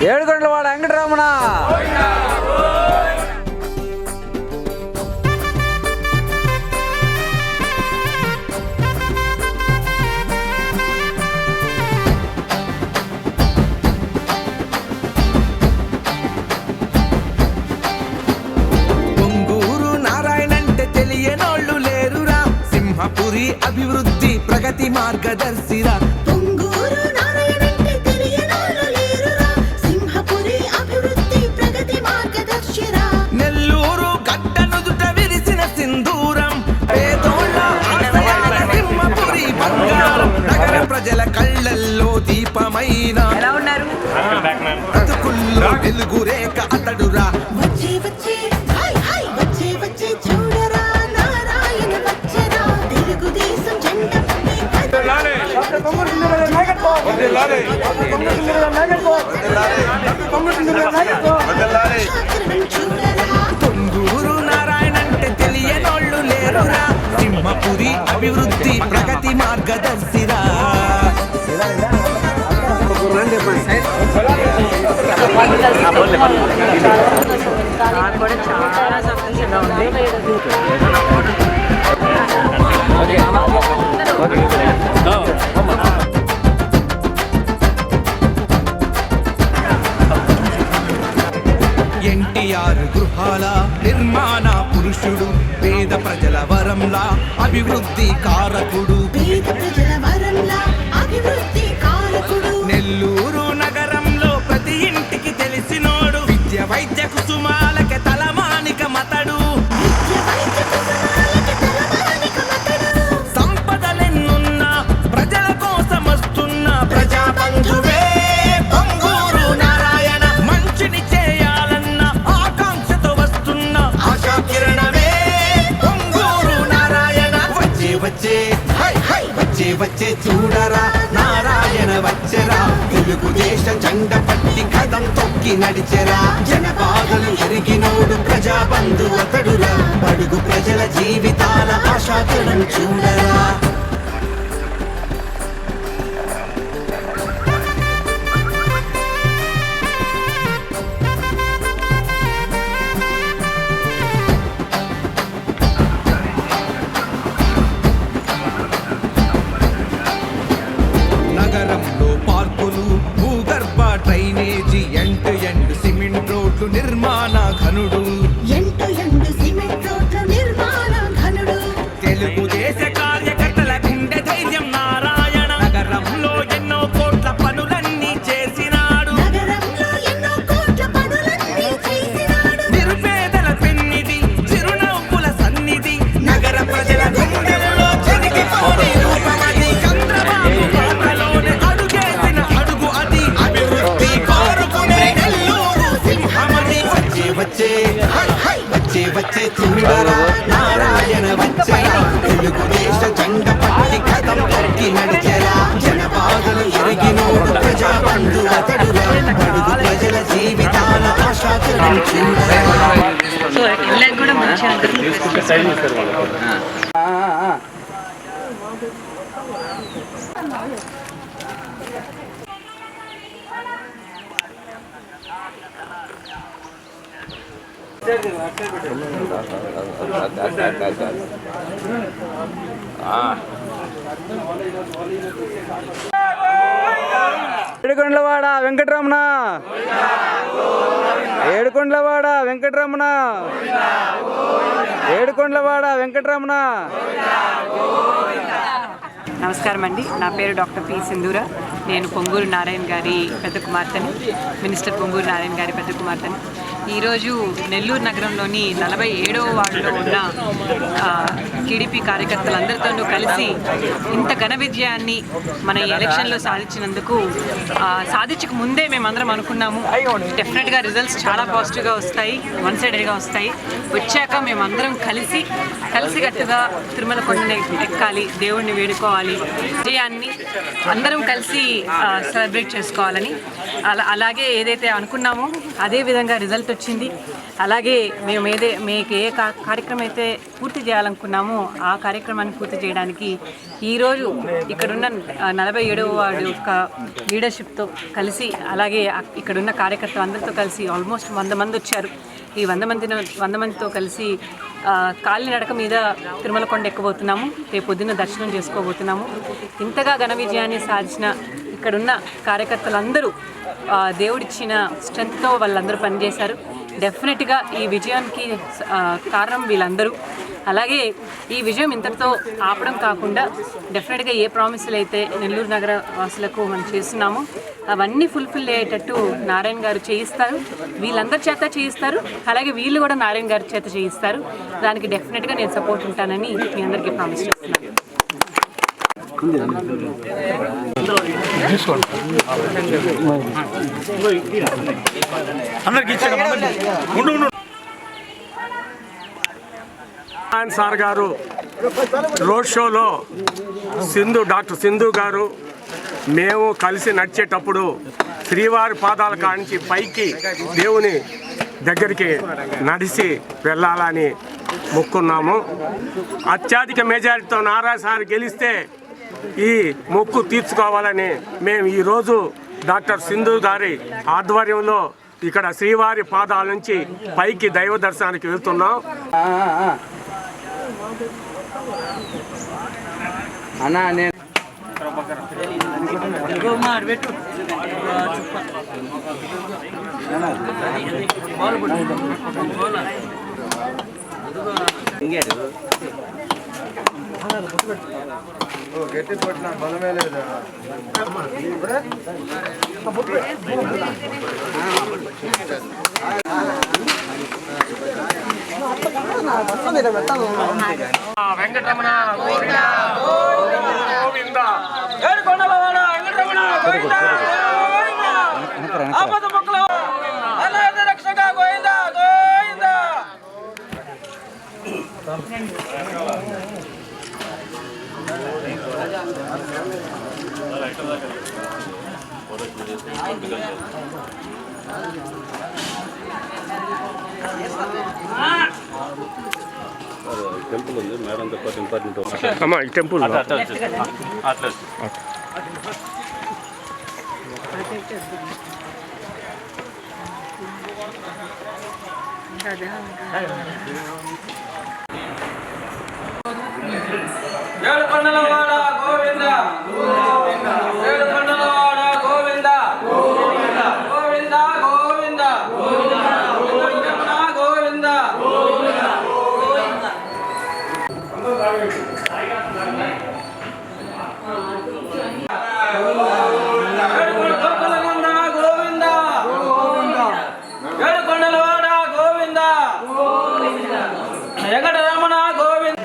ఏడుకొండలవాడ వెంకటరమణ. పొంగూరు నారాయణంటే తెలియనోళ్ళు లేరురా, సింహపురి అభివృద్ధి ప్రగతి మార్గదర్శిరా. నెల్లూరు గడ్డనుదుట విరిసిన సింధూరం, పేదోళ్ళ ఆశయాల సింహపురి బంగారం. నగర ప్రజల కళ్ళల్లో దీపమైన బతుకుల్లో వెలుగు రేఖ అతడురా. పొంగూరు నారాయణంటే తెలియనోళ్ళు లేరురా, సింహపురి అభివృద్ధి ప్రగతి మార్గదర్శిరా. కూడా చాలా సంతోషంగా ఉంది. ఎన్టీఆర్ గృహాల నిర్మాణ పురుషుడు, పేద ప్రజల వరంలా అభివృద్ధి కారకుడు. నెల్లూరు నగరంలో ప్రతి ఇంటికి తెలిసినోడు, విద్య వైద్య కుసుమాలకి తలమానిక మతడు. సంపదలెన్నున్నా ప్రజల కోసం వస్తున్న ప్రజాబంధువే పొంగూరు నారాయణ. మంచిని చేయాలన్న ఆకాంక్షతో వస్తున్న ఆశా కిరణమే పొంగూరు నారాయణ. వచ్చే వచ్చే హై హై వచ్చే వచ్చే చూడరా, నారాయణ వచ్చరా. తెలుగుదేశ జెండ పట్టి కదం తొక్కి నడిచెరా. జనబాధలు ఎరిగినోడు ప్రజాబంధు అతడురా. అడుగు ప్రజల జీవితాల ఆశాకిరణం చూడరా. నగరంలో పార్కులు, భూగర్భ డ్రైనేజీ, ఎండ్ సిమెంట్ రోడ్లు నిర్మాణ ఘనుడు. తెలుగుదేశ కార్యకర్తల గుండె ధైర్యం నారాయణ. నగరంలో ఎన్నో కోట్ల పనులన్నీ చేసినాడు. నిరుపేదల పెన్నిది, చిరునవ్వుల సన్నిధి, నగర ప్రజల గుండెల్లో చెరిగిపోని రూపమది. చంద్రబాబు పాటలోనే అడుగేసిన అడుగు అది, అభివృద్ధి కోరుకునే నెల్లూరు సింహమది. వచ్చే వచ్చే హై హై వచ్చే వచ్చే చూడరా, నారాయణ వచ్చరా. తెలుగుదేశ జెండ పట్టి కదం తొక్కి నడిచెరా. జనబాధలు ఎరిగినోడు ప్రజాబంధు అతడురా. అడుగు ప్రజల జీవితాల ఆశాకిరణం చూడరా. సో ఇళ్ళకి కూడా మంచిగా ఏడుకొండలవాడ వెంకటరమణ. ఏడుకొండలవాడ వెంకటరమణ. ఏడుకొండలవాడ వెంకటరమణ. నమస్కారం అండి. నా పేరు డాక్టర్ పి సింధూర. నేను పొంగూరు నారాయణ గారి పెద్ద కుమార్తెని, మినిస్టర్ పొంగూరు నారాయణ గారి పెద్ద కుమార్తెని. ఈరోజు నెల్లూరు నగరంలోని 47వ వార్డులో ఉన్న టీడీపీ కార్యకర్తలందరితోనూ కలిసి ఇంత ఘన విజయాన్ని మన ఈ ఎలక్షన్లో సాధించినందుకు, సాధించక ముందే మేమందరం అనుకున్నాము డెఫినెట్గా రిజల్ట్స్ చాలా పాజిటివ్గా వస్తాయి, వన్ సైడెడ్గా వస్తాయి. వచ్చాక మేమందరం కలిసికట్టుగా తిరుమల కొండని ఎక్కాలి, దేవుణ్ణి వేడుకోవాలి, విజయాన్ని అందరం కలిసి సెలబ్రేట్ చేసుకోవాలని. అలాగే ఏదైతే అనుకున్నామో అదే విధంగా రిజల్ట్ వచ్చింది. అలాగే మేము మీకు ఏ కార్యక్రమం అయితే పూర్తి చేయాలనుకున్నామో ఆ కార్యక్రమాన్ని పూర్తి చేయడానికి ఈరోజు ఇక్కడున్న 47వ వార్డు యొక్క లీడర్షిప్తో కలిసి, అలాగే ఇక్కడున్న కార్యకర్తలు అందరితో కలిసి ఆల్మోస్ట్ 100 మంది వచ్చారు. ఈ 100 మందితో కలిసి కాలినడక మీద తిరుమల కొండ ఎక్కబోతున్నాము. రేపు పొద్దున్న దర్శనం చేసుకోబోతున్నాము. ఇంతగా ఘన విజయాన్ని సాధించిన ఇక్కడున్న కార్యకర్తలందరూ దేవుడిచ్చిన స్ట్రెంగ్త్తో వాళ్ళందరూ పనిచేశారు. డెఫినెట్గా ఈ విజయానికి కారణం వీళ్ళందరూ. అలాగే ఈ విజయం ఇంతటితో ఆపడం కాకుండా డెఫినెట్గా ఏ ప్రామిసులు అయితే నెల్లూరు నగర వాసులకు మనం చేస్తున్నామో అవన్నీ ఫుల్ఫిల్ అయ్యేటట్టు నారాయణ గారు చేయిస్తారు. వీళ్ళందరి చేత చేయిస్తారు. అలాగే వీళ్ళు కూడా నారాయణ గారి చేత చేయిస్తారు. దానికి డెఫినెట్గా నేను సపోర్ట్ ఉంటానని మీ అందరికీ ప్రామిస్ చేస్తున్నాను. సార్ గారు రోడ్ షోలో డాక్టర్ సింధు గారు మేము కలిసి నడిచేటప్పుడు శ్రీవారి పాదాల కాంచి పైకి దేవుని దగ్గరికి నడిచి వెళ్ళాలని మొక్కున్నాము. అత్యధిక మెజారిటీతో నారాయణ సార్ గెలిస్తే ఈ మొక్కు తీర్చుకోవాలని మేము ఈరోజు డాక్టర్ సింధు గారి ఆధ్వర్యంలో ఇక్కడ శ్రీవారి పాదాల నుంచి పైకి దైవ దర్శనానికి వెళ్తున్నాం. అన్నా నేను గట్టి పట్టిన బలమే లేదా వెంకటరమణ టెంపుల్ ఉంది మేడంతో పాటు ఇంపార్టెంట్ అమ్మా ఈ టెంపుల్ ఏడుకొండలవాడ గోవింద ఏడుకొండలవాడ గోవింద గోవింద గోవింద గోవింద గోవింద ఏడుకొండలవాడ గోవింద వెంకటరమణ గోవింద